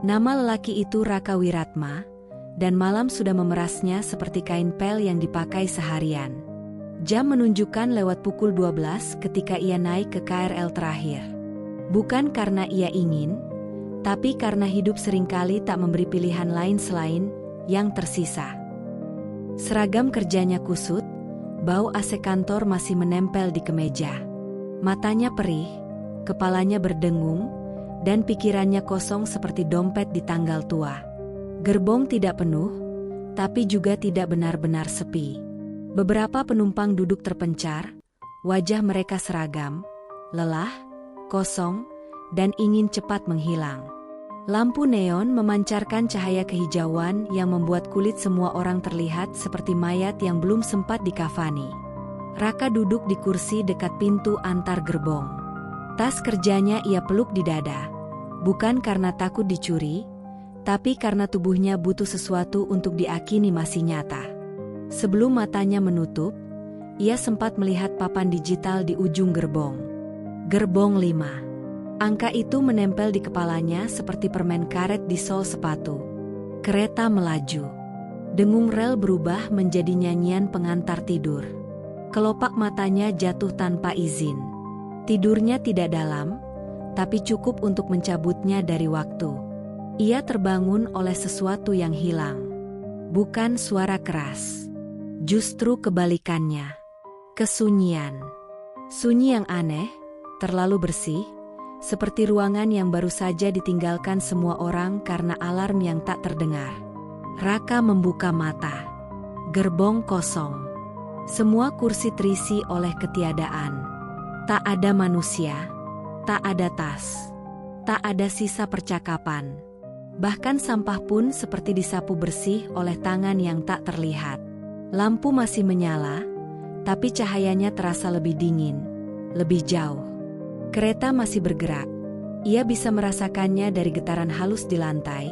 Nama lelaki itu Raka Wiratma, dan malam sudah memerasnya seperti kain pel yang dipakai seharian. Jam menunjukkan lewat pukul 12 ketika ia naik ke KRL terakhir. Bukan karena ia ingin, tapi karena hidup seringkali tak memberi pilihan lain selain yang tersisa. Seragam kerjanya kusut, bau AC kantor masih menempel di kemeja. Matanya perih, kepalanya berdengung, dan pikirannya kosong seperti dompet di tanggal tua. Gerbong tidak penuh, tapi juga tidak benar-benar sepi. Beberapa penumpang duduk terpencar, wajah mereka seragam, lelah, kosong, dan ingin cepat menghilang. Lampu neon memancarkan cahaya kehijauan yang membuat kulit semua orang terlihat seperti mayat yang belum sempat dikafani. Raka duduk di kursi dekat pintu antar gerbong. Tas kerjanya ia peluk di dada, bukan karena takut dicuri, tapi karena tubuhnya butuh sesuatu untuk diakini masih nyata. Sebelum matanya menutup, ia sempat melihat papan digital di ujung gerbong. Gerbong 5. Angka itu menempel di kepalanya seperti permen karet di sol sepatu. Kereta melaju. Dengung rel berubah menjadi nyanyian pengantar tidur. Kelopak matanya jatuh tanpa izin. Tidurnya tidak dalam, tapi cukup untuk mencabutnya dari waktu. Ia terbangun oleh sesuatu yang hilang. Bukan suara keras. Justru kebalikannya. Kesunyian. Sunyi yang aneh, terlalu bersih, seperti ruangan yang baru saja ditinggalkan semua orang karena alarm yang tak terdengar. Raka membuka mata. Gerbong kosong. Semua kursi terisi oleh ketiadaan. Tak ada manusia, tak ada tas, tak ada sisa percakapan. Bahkan sampah pun seperti disapu bersih oleh tangan yang tak terlihat. Lampu masih menyala, tapi cahayanya terasa lebih dingin, lebih jauh. Kereta masih bergerak. Ia bisa merasakannya dari getaran halus di lantai,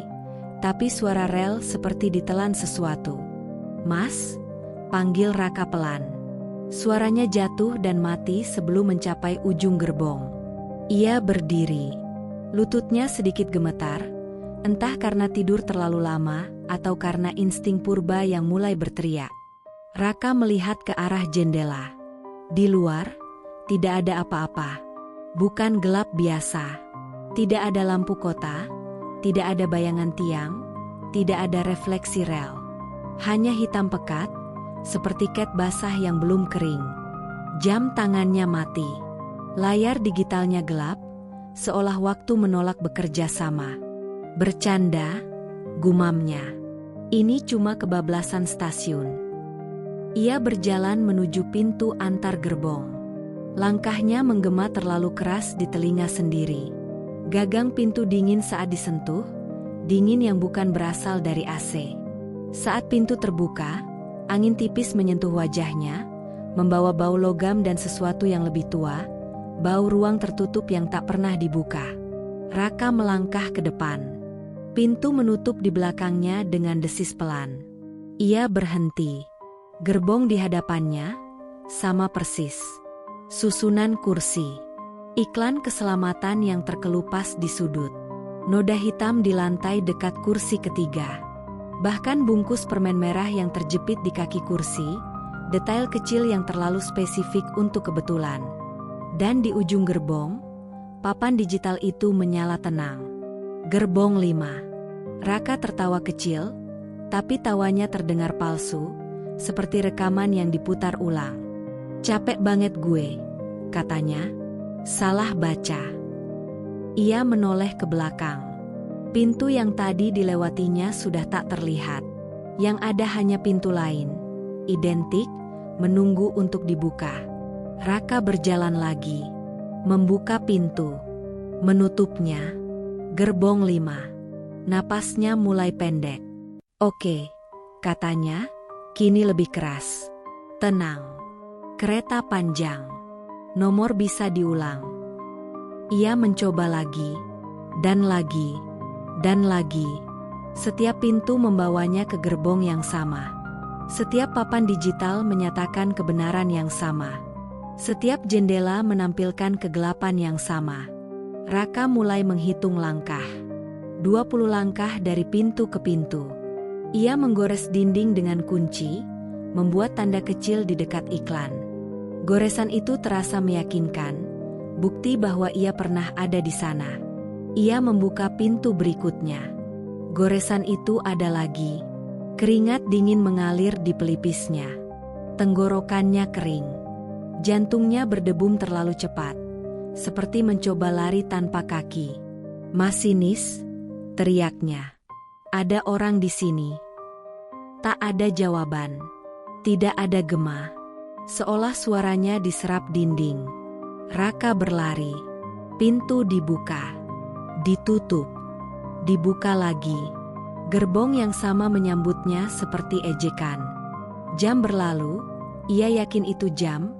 tapi suara rel seperti ditelan sesuatu. "Mas?" panggil Raka pelan. Suaranya jatuh dan mati sebelum mencapai ujung gerbong. Ia berdiri. Lututnya sedikit gemetar, entah karena tidur terlalu lama atau karena insting purba yang mulai berteriak. Raka melihat ke arah jendela. Di luar, tidak ada apa-apa. Bukan gelap biasa. Tidak ada lampu kota, tidak ada bayangan tiang, tidak ada refleksi rel. Hanya hitam pekat, seperti cat basah yang belum kering. Jam tangannya mati. Layar digitalnya gelap, seolah waktu menolak bekerja sama. "Bercanda," gumamnya. "Ini cuma kebablasan stasiun." Ia berjalan menuju pintu antar gerbong. Langkahnya menggema terlalu keras di telinga sendiri. Gagang pintu dingin saat disentuh, dingin yang bukan berasal dari AC. Saat pintu terbuka, angin tipis menyentuh wajahnya, membawa bau logam dan sesuatu yang lebih tua, bau ruang tertutup yang tak pernah dibuka. Raka melangkah ke depan. Pintu menutup di belakangnya dengan desis pelan. Ia berhenti. Gerbong di hadapannya, sama persis. Susunan kursi. Iklan keselamatan yang terkelupas di sudut. Noda hitam di lantai dekat kursi ketiga. Bahkan bungkus permen merah yang terjepit di kaki kursi, detail kecil yang terlalu spesifik untuk kebetulan. Dan di ujung gerbong, papan digital itu menyala tenang. Gerbong 5. Raka tertawa kecil, tapi tawanya terdengar palsu, seperti rekaman yang diputar ulang. "Capek banget gue," katanya. "Salah baca." Ia menoleh ke belakang. Pintu yang tadi dilewatinya sudah tak terlihat. Yang ada hanya pintu lain, identik, menunggu untuk dibuka. Raka berjalan lagi, membuka pintu, menutupnya. Gerbong 5. Napasnya mulai pendek. "Oke," katanya, kini lebih keras. "Tenang. Kereta panjang. Nomor bisa diulang." Ia mencoba lagi, dan lagi, dan lagi. Setiap pintu membawanya ke gerbong yang sama. Setiap papan digital menyatakan kebenaran yang sama. Setiap jendela menampilkan kegelapan yang sama. Raka mulai menghitung langkah. 20 langkah dari pintu ke pintu. Ia menggores dinding dengan kunci, membuat tanda kecil di dekat iklan. Goresan itu terasa meyakinkan, bukti bahwa ia pernah ada di sana. Ia membuka pintu berikutnya. Goresan itu ada lagi. Keringat dingin mengalir di pelipisnya. Tenggorokannya kering. Jantungnya berdebum terlalu cepat, seperti mencoba lari tanpa kaki. "Masinis," teriaknya. "Ada orang di sini." Tak ada jawaban. Tidak ada gema. Seolah suaranya diserap dinding. Raka berlari. Pintu dibuka. Ditutup. Dibuka lagi. Gerbong yang sama menyambutnya seperti ejekan. Jam berlalu, ia yakin itu jam,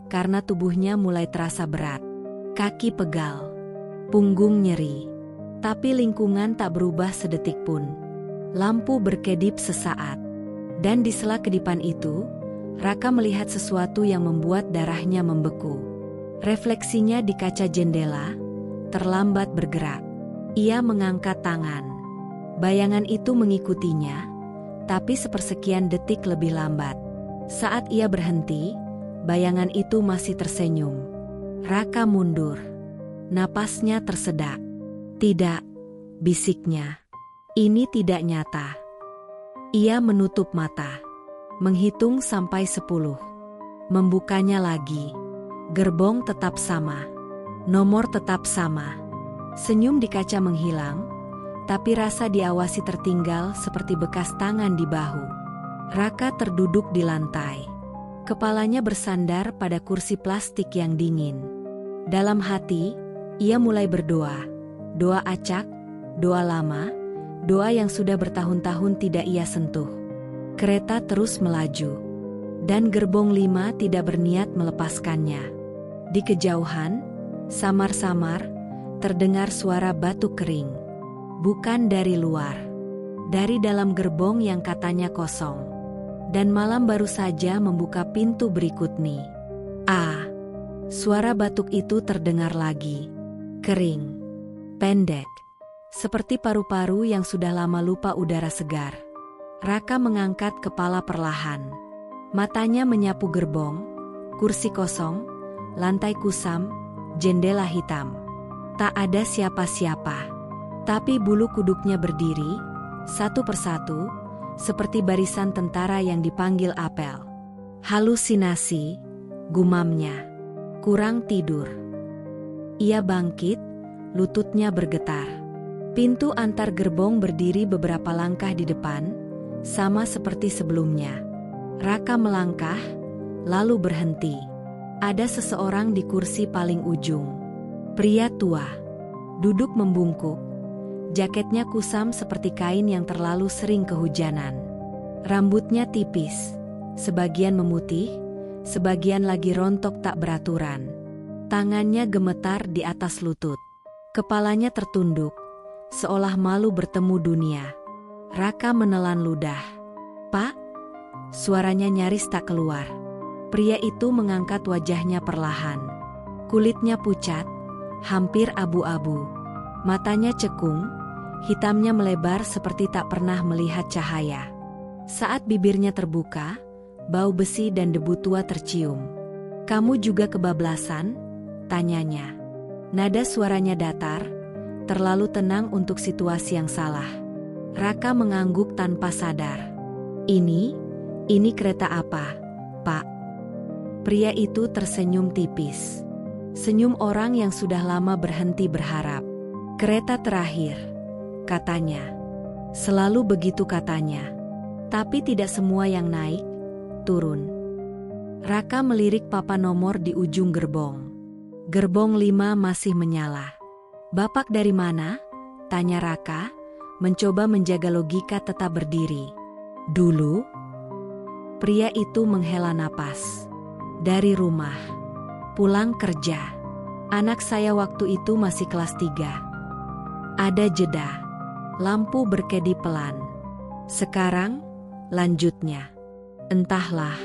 karena tubuhnya mulai terasa berat. Kaki pegal. Punggung nyeri. Tapi lingkungan tak berubah sedetik pun. Lampu berkedip sesaat. Dan di sela kedipan itu, Raka melihat sesuatu yang membuat darahnya membeku. Refleksinya di kaca jendela, terlambat bergerak. Ia mengangkat tangan. Bayangan itu mengikutinya, tapi sepersekian detik lebih lambat. Saat ia berhenti, bayangan itu masih tersenyum. Raka mundur. Napasnya tersedak. "Tidak," bisiknya. "Ini tidak nyata." Ia menutup mata. Menghitung sampai 10. Membukanya lagi. Gerbong tetap sama. Nomor tetap sama. Senyum di kaca menghilang, tapi rasa diawasi tertinggal seperti bekas tangan di bahu. Raka terduduk di lantai. Kepalanya bersandar pada kursi plastik yang dingin. Dalam hati, ia mulai berdoa. Doa acak, doa lama, doa yang sudah bertahun-tahun tidak ia sentuh. Kereta terus melaju. Dan gerbong 5 tidak berniat melepaskannya. Di kejauhan, samar-samar, terdengar suara batuk kering. Bukan dari luar. Dari dalam gerbong yang katanya kosong. Dan malam baru saja membuka pintu berikutnya. "Ah!" Suara batuk itu terdengar lagi. Kering. Pendek. Seperti paru-paru yang sudah lama lupa udara segar. Raka mengangkat kepala perlahan. Matanya menyapu gerbong, kursi kosong, lantai kusam, jendela hitam. Tak ada siapa-siapa. Tapi bulu kuduknya berdiri, satu persatu, seperti barisan tentara yang dipanggil apel. "Halusinasi," gumamnya. "Kurang tidur." Ia bangkit, lututnya bergetar. Pintu antar gerbong berdiri beberapa langkah di depan, sama seperti sebelumnya. Raka melangkah, lalu berhenti. Ada seseorang di kursi paling ujung. Pria tua. Duduk membungkuk. Jaketnya kusam seperti kain yang terlalu sering kehujanan. Rambutnya tipis, sebagian memutih, sebagian lagi rontok tak beraturan. Tangannya gemetar di atas lutut. Kepalanya tertunduk, seolah malu bertemu dunia. Raka menelan ludah. "Pak?" Suaranya nyaris tak keluar. Pria itu mengangkat wajahnya perlahan. Kulitnya pucat, hampir abu-abu. Matanya cekung, hitamnya melebar seperti tak pernah melihat cahaya. Saat bibirnya terbuka, bau besi dan debu tua tercium. "Kamu juga kebablasan?" tanyanya. Nada suaranya datar, terlalu tenang untuk situasi yang salah. Raka mengangguk tanpa sadar. Ini kereta apa, Pak?" Pria itu tersenyum tipis. Senyum orang yang sudah lama berhenti berharap. "Kereta terakhir," katanya. Selalu begitu katanya. Tapi tidak semua yang naik, turun. Raka melirik papan nomor di ujung gerbong. Gerbong 5 masih menyala. "Bapak dari mana?" tanya Raka, mencoba menjaga logika tetap berdiri. "Dulu?" Pria itu menghela napas. "Dari rumah. Pulang kerja. Anak saya waktu itu masih kelas 3. Ada jeda. Lampu berkedip pelan. "Sekarang?" lanjutnya. "Entahlah.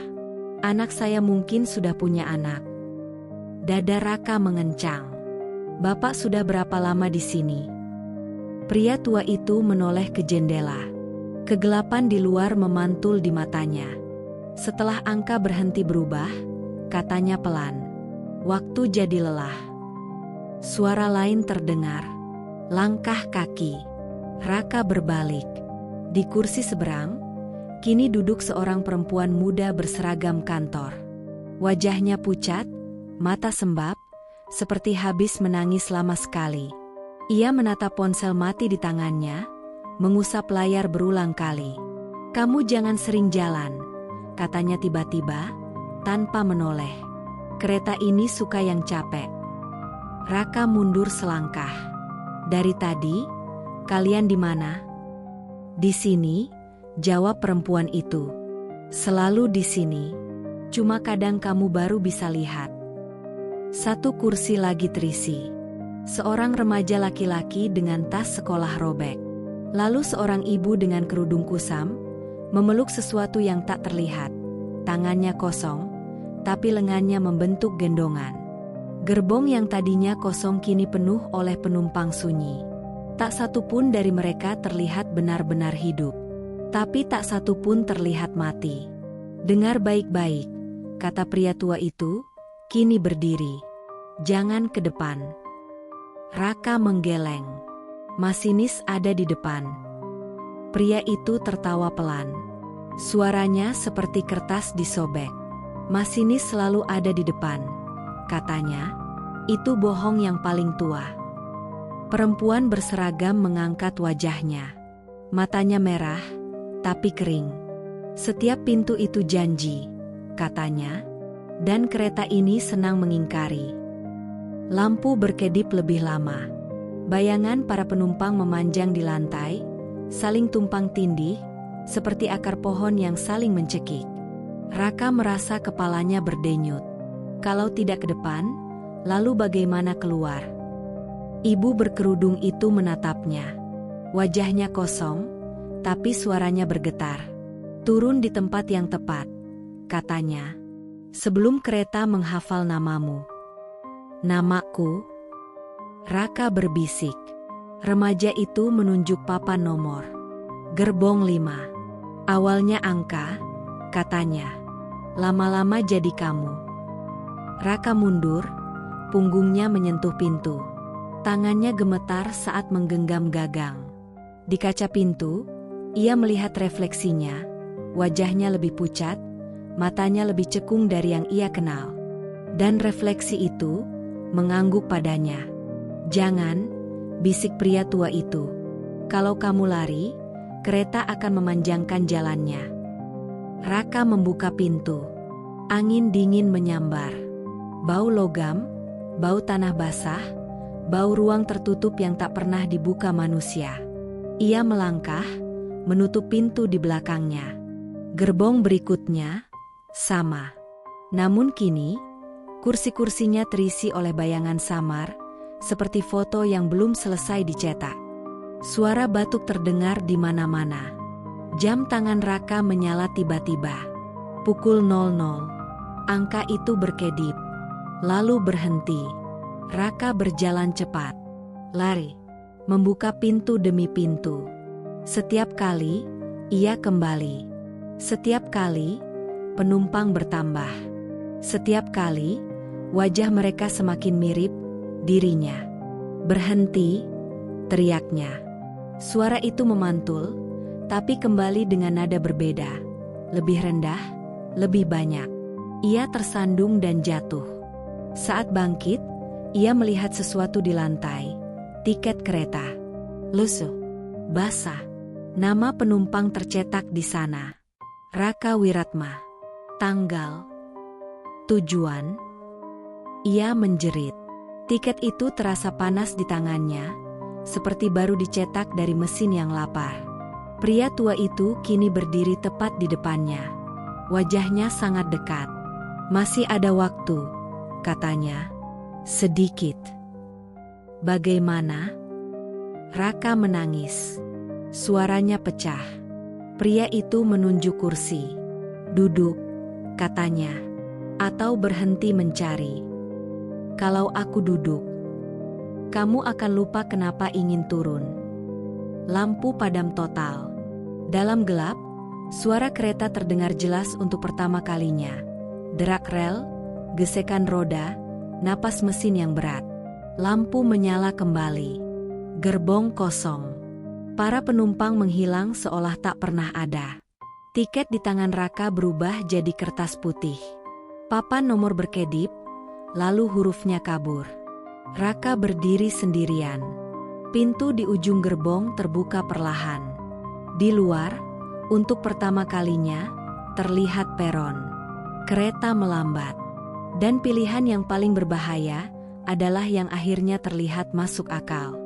Anak saya mungkin sudah punya anak." Dada Raka mengencang. "Bapak sudah berapa lama di sini?" Pria tua itu menoleh ke jendela. Kegelapan di luar memantul di matanya. Setelah angka berhenti berubah, katanya pelan, "Waktu jadi lelah." Suara lain terdengar. Langkah kaki. Raka berbalik. Di kursi seberang, kini duduk seorang perempuan muda berseragam kantor. Wajahnya pucat, mata sembab, seperti habis menangis lama sekali. Ia menatap ponsel mati di tangannya, mengusap layar berulang kali. "Kamu jangan sering jalan," katanya tiba-tiba, tanpa menoleh. "Kereta ini suka yang capek." Raka mundur selangkah. "Dari tadi, kalian di mana?" "Di sini," jawab perempuan itu. "Selalu di sini. Cuma kadang kamu baru bisa lihat." Satu kursi lagi terisi. Seorang remaja laki-laki dengan tas sekolah robek. Lalu seorang ibu dengan kerudung kusam, memeluk sesuatu yang tak terlihat. Tangannya kosong, tapi lengannya membentuk gendongan. Gerbong yang tadinya kosong kini penuh oleh penumpang sunyi. Tak satu pun dari mereka terlihat benar-benar hidup. Tapi tak satu pun terlihat mati. "Dengar baik-baik," kata pria tua itu, kini berdiri. "Jangan ke depan." Raka menggeleng. Masinis ada di depan. Pria itu tertawa pelan. Suaranya seperti kertas disobek. "Masinis selalu ada di depan," katanya. "Itu bohong yang paling tua." Perempuan berseragam mengangkat wajahnya. Matanya merah, tapi kering. "Setiap pintu itu janji," katanya. "Dan kereta ini senang mengingkari." Lampu berkedip lebih lama. Bayangan para penumpang memanjang di lantai, saling tumpang tindih, seperti akar pohon yang saling mencekik. Raka merasa kepalanya berdenyut. Kalau tidak ke depan, lalu bagaimana keluar? Ibu berkerudung itu menatapnya. Wajahnya kosong, tapi suaranya bergetar. "Turun di tempat yang tepat," katanya. "Sebelum kereta menghafal namamu." "Namaku?" Raka berbisik. Remaja itu menunjuk papan nomor. "Gerbong 5. Awalnya angka," katanya. "Lama-lama jadi kamu." Raka mundur, punggungnya menyentuh pintu. Tangannya gemetar saat menggenggam gagang. Di kaca pintu, ia melihat refleksinya. Wajahnya lebih pucat, matanya lebih cekung dari yang ia kenal. Dan refleksi itu mengangguk padanya. "Jangan," bisik pria tua itu. "Kalau kamu lari, kereta akan memanjangkan jalannya." Raka membuka pintu. Angin dingin menyambar. Bau logam, bau tanah basah, bau ruang tertutup yang tak pernah dibuka manusia. Ia melangkah, menutup pintu di belakangnya. Gerbong berikutnya, sama. Namun kini, kursi-kursinya terisi oleh bayangan samar, seperti foto yang belum selesai dicetak. Suara batuk terdengar di mana-mana. Jam tangan Raka menyala tiba-tiba. Pukul 00. Angka itu berkedip. Lalu berhenti. Raka berjalan cepat. Lari. Membuka pintu demi pintu. Setiap kali, ia kembali. Setiap kali, penumpang bertambah. Setiap kali, wajah mereka semakin mirip dirinya. "Berhenti," teriaknya. Suara itu memantul, tapi kembali dengan nada berbeda. Lebih rendah, lebih banyak. Ia tersandung dan jatuh. Saat bangkit, ia melihat sesuatu di lantai. Tiket kereta. Lusuh. Basah. Nama penumpang tercetak di sana. Raka Wiratma. Tanggal. Tujuan. Ia menjerit. Tiket itu terasa panas di tangannya, seperti baru dicetak dari mesin yang lapar. Pria tua itu kini berdiri tepat di depannya. Wajahnya sangat dekat. "Masih ada waktu," katanya. "Sedikit." "Bagaimana?" Raka menangis. Suaranya pecah. Pria itu menunjuk kursi. "Duduk," katanya. "Atau berhenti mencari. Kalau aku duduk, kamu akan lupa kenapa ingin turun." Lampu padam total. Dalam gelap, suara kereta terdengar jelas untuk pertama kalinya. Derak rel, gesekan roda, napas mesin yang berat. Lampu menyala kembali. Gerbong kosong. Para penumpang menghilang seolah tak pernah ada. Tiket di tangan Raka berubah jadi kertas putih. Papan nomor berkedip, lalu hurufnya kabur. Raka berdiri sendirian. Pintu di ujung gerbong terbuka perlahan. Di luar, untuk pertama kalinya, terlihat peron. Kereta melambat. Dan pilihan yang paling berbahaya adalah yang akhirnya terlihat masuk akal.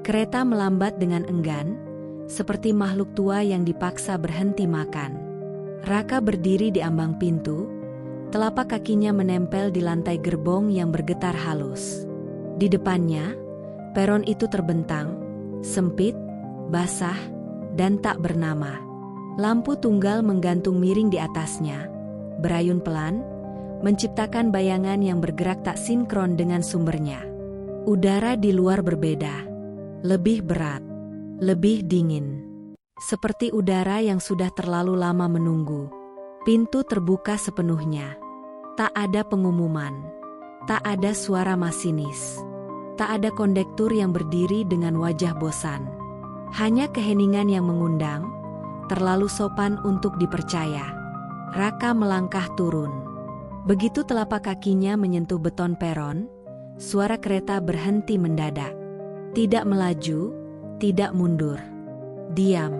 Kereta melambat dengan enggan, seperti makhluk tua yang dipaksa berhenti makan. Raka berdiri di ambang pintu, telapak kakinya menempel di lantai gerbong yang bergetar halus. Di depannya, peron itu terbentang, sempit, basah, dan tak bernama. Lampu tunggal menggantung miring di atasnya, berayun pelan, menciptakan bayangan yang bergerak tak sinkron dengan sumbernya. Udara di luar berbeda, lebih berat, lebih dingin. Seperti udara yang sudah terlalu lama menunggu. Pintu terbuka sepenuhnya. Tak ada pengumuman. Tak ada suara masinis. Tak ada kondektur yang berdiri dengan wajah bosan. Hanya keheningan yang mengundang, terlalu sopan untuk dipercaya. Raka melangkah turun. Begitu telapak kakinya menyentuh beton peron, suara kereta berhenti mendadak. Tidak melaju, tidak mundur. Diam.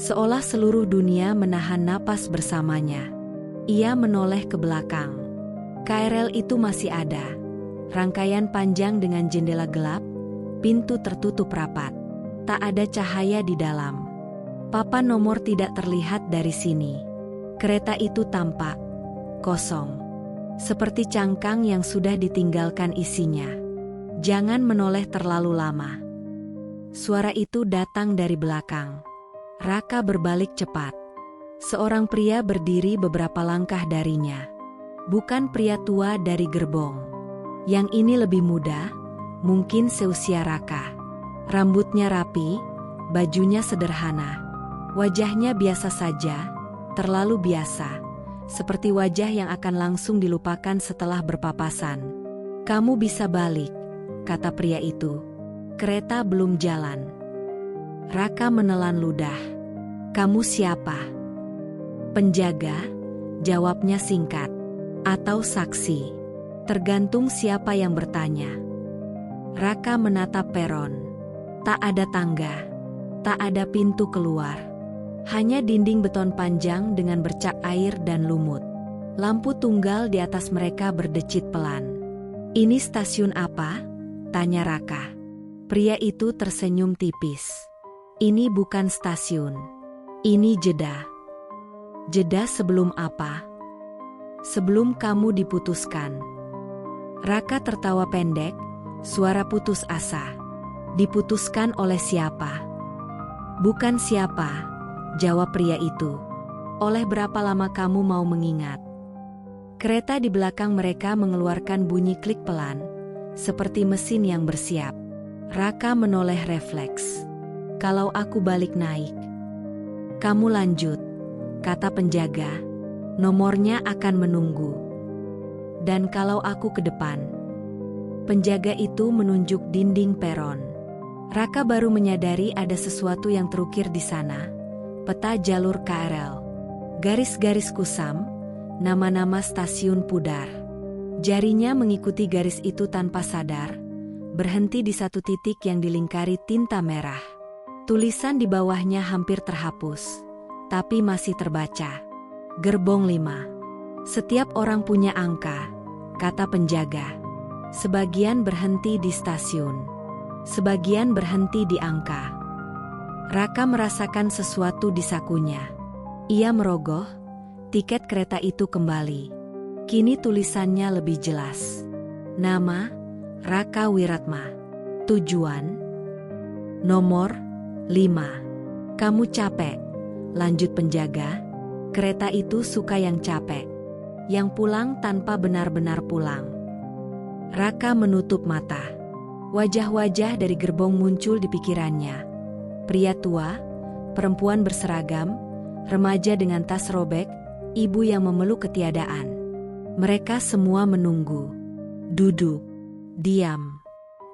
Seolah seluruh dunia menahan napas bersamanya. Ia menoleh ke belakang. KRL itu masih ada. Rangkaian panjang dengan jendela gelap, pintu tertutup rapat. Tak ada cahaya di dalam. Papan nomor tidak terlihat dari sini. Kereta itu tampak kosong. Seperti cangkang yang sudah ditinggalkan isinya. Jangan menoleh terlalu lama. Suara itu datang dari belakang. Raka berbalik cepat. Seorang pria berdiri beberapa langkah darinya. Bukan pria tua dari gerbong. Yang ini lebih muda, mungkin seusia Raka. Rambutnya rapi, bajunya sederhana. Wajahnya biasa saja, terlalu biasa. Seperti wajah yang akan langsung dilupakan setelah berpapasan. "Kamu bisa balik," kata pria itu. "Kereta belum jalan." Raka menelan ludah. "Kamu siapa?" "Penjaga," jawabnya singkat. "Atau saksi?" Tergantung siapa yang bertanya. Raka menatap peron. Tak ada tangga. Tak ada pintu keluar. Hanya dinding beton panjang dengan bercak air dan lumut. Lampu tunggal di atas mereka berdecit pelan. "Ini stasiun apa?" tanya Raka. Pria itu tersenyum tipis. "Ini bukan stasiun. Ini jeda." "Jeda sebelum apa?" "Sebelum kamu diputuskan." Raka tertawa pendek, suara putus asa. "Diputuskan oleh siapa?" "Bukan siapa," jawab pria itu. "Oleh berapa lama kamu mau mengingat?" Kereta di belakang mereka mengeluarkan bunyi klik pelan, seperti mesin yang bersiap. Raka menoleh refleks. "Kalau aku balik naik." "Kamu lanjut," kata penjaga. "Nomornya akan menunggu." "Dan kalau aku ke depan?" Penjaga itu menunjuk dinding peron. Raka baru menyadari ada sesuatu yang terukir di sana. Peta jalur KRL. Garis-garis kusam, nama-nama stasiun pudar. Jarinya mengikuti garis itu tanpa sadar, berhenti di satu titik yang dilingkari tinta merah. Tulisan di bawahnya hampir terhapus, tapi masih terbaca. Gerbong 5. "Setiap orang punya angka," kata penjaga. "Sebagian berhenti di stasiun. Sebagian berhenti di angka." Raka merasakan sesuatu di sakunya. Ia merogoh, tiket kereta itu kembali. Kini tulisannya lebih jelas. Nama, Raka Wiratma. Tujuan, nomor 5. "Kamu capek?" lanjut penjaga. Kereta itu suka yang capek. Yang pulang tanpa benar-benar pulang. Raka menutup mata. Wajah-wajah dari gerbong muncul di pikirannya. Pria tua, perempuan berseragam, remaja dengan tas robek, ibu yang memeluk ketiadaan. Mereka semua menunggu. Duduk. Diam.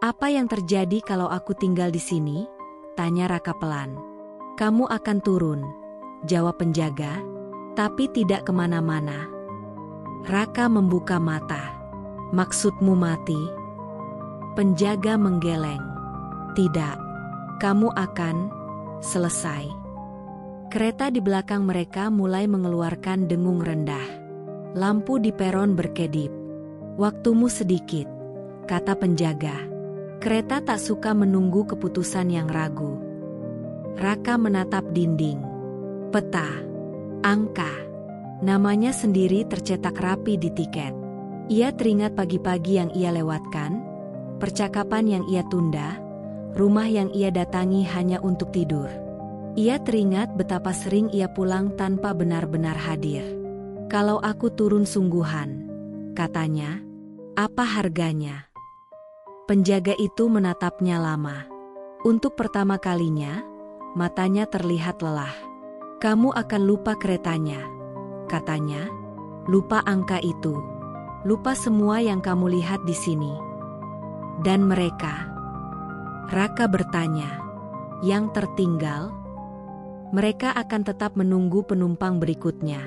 Apa yang terjadi kalau aku tinggal di sini? Tanya Raka pelan. Kamu akan turun, jawab penjaga, tapi tidak kemana-mana. Raka membuka mata. Maksudmu mati? Penjaga menggeleng. Tidak. Kamu akan selesai. Kereta di belakang mereka mulai mengeluarkan dengung rendah. Lampu di peron berkedip. Waktumu sedikit, kata penjaga. Kereta tak suka menunggu keputusan yang ragu. Raka menatap dinding. Peta. Angka. Namanya sendiri tercetak rapi di tiket. Ia teringat pagi-pagi yang ia lewatkan, percakapan yang ia tunda, rumah yang ia datangi hanya untuk tidur. Ia teringat betapa sering ia pulang tanpa benar-benar hadir. Kalau aku turun sungguhan, katanya, apa harganya? Penjaga itu menatapnya lama. Untuk pertama kalinya, matanya terlihat lelah. Kamu akan lupa keretanya, katanya. Lupa angka itu. Lupa semua yang kamu lihat di sini. Dan mereka? Raka bertanya. Yang tertinggal? Mereka akan tetap menunggu penumpang berikutnya.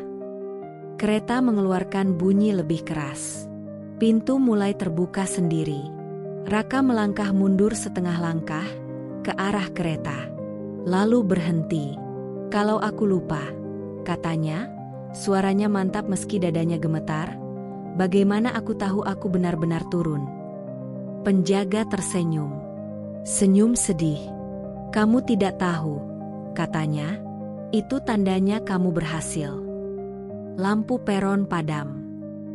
Kereta mengeluarkan bunyi lebih keras. Pintu mulai terbuka sendiri. Raka melangkah mundur setengah langkah ke arah kereta. Lalu berhenti. Kalau aku lupa, katanya, suaranya mantap meski dadanya gemetar. Bagaimana aku tahu aku benar-benar turun? Penjaga tersenyum. Senyum sedih. Kamu tidak tahu, katanya, itu tandanya kamu berhasil. Lampu peron padam.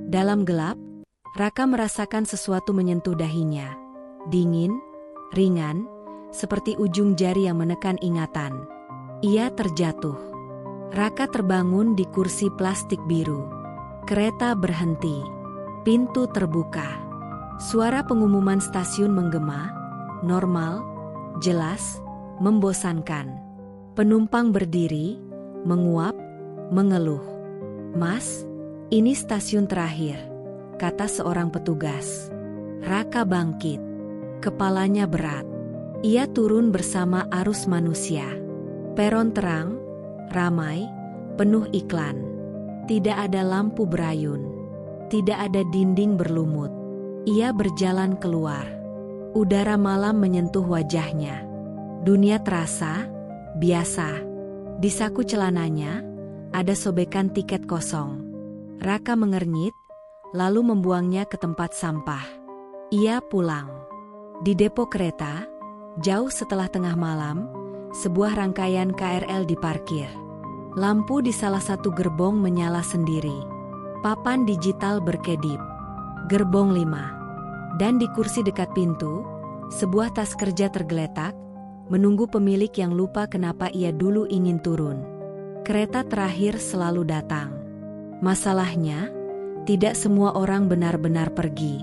Dalam gelap, Raka merasakan sesuatu menyentuh dahinya. Dingin, ringan, seperti ujung jari yang menekan ingatan. Ia terjatuh. Raka terbangun di kursi plastik biru. Kereta berhenti. Pintu terbuka. Suara pengumuman stasiun menggema, normal, jelas, membosankan. Penumpang berdiri, menguap, mengeluh. Mas, ini stasiun terakhir, kata seorang petugas. Raka bangkit. Kepalanya berat. Ia turun bersama arus manusia. Peron terang, ramai, penuh iklan. Tidak ada lampu berayun. Tidak ada dinding berlumut. Ia berjalan keluar. Udara malam menyentuh wajahnya. Dunia terasa biasa. Di saku celananya, ada sobekan tiket kosong. Raka mengernyit, lalu membuangnya ke tempat sampah. Ia pulang. Di depo kereta, jauh setelah tengah malam, sebuah rangkaian KRL diparkir. Lampu di salah satu gerbong menyala sendiri. Papan digital berkedip. Gerbong 5. Dan di kursi dekat pintu, sebuah tas kerja tergeletak, menunggu pemilik yang lupa kenapa ia dulu ingin turun. Kereta terakhir selalu datang. Masalahnya, tidak semua orang benar-benar pergi.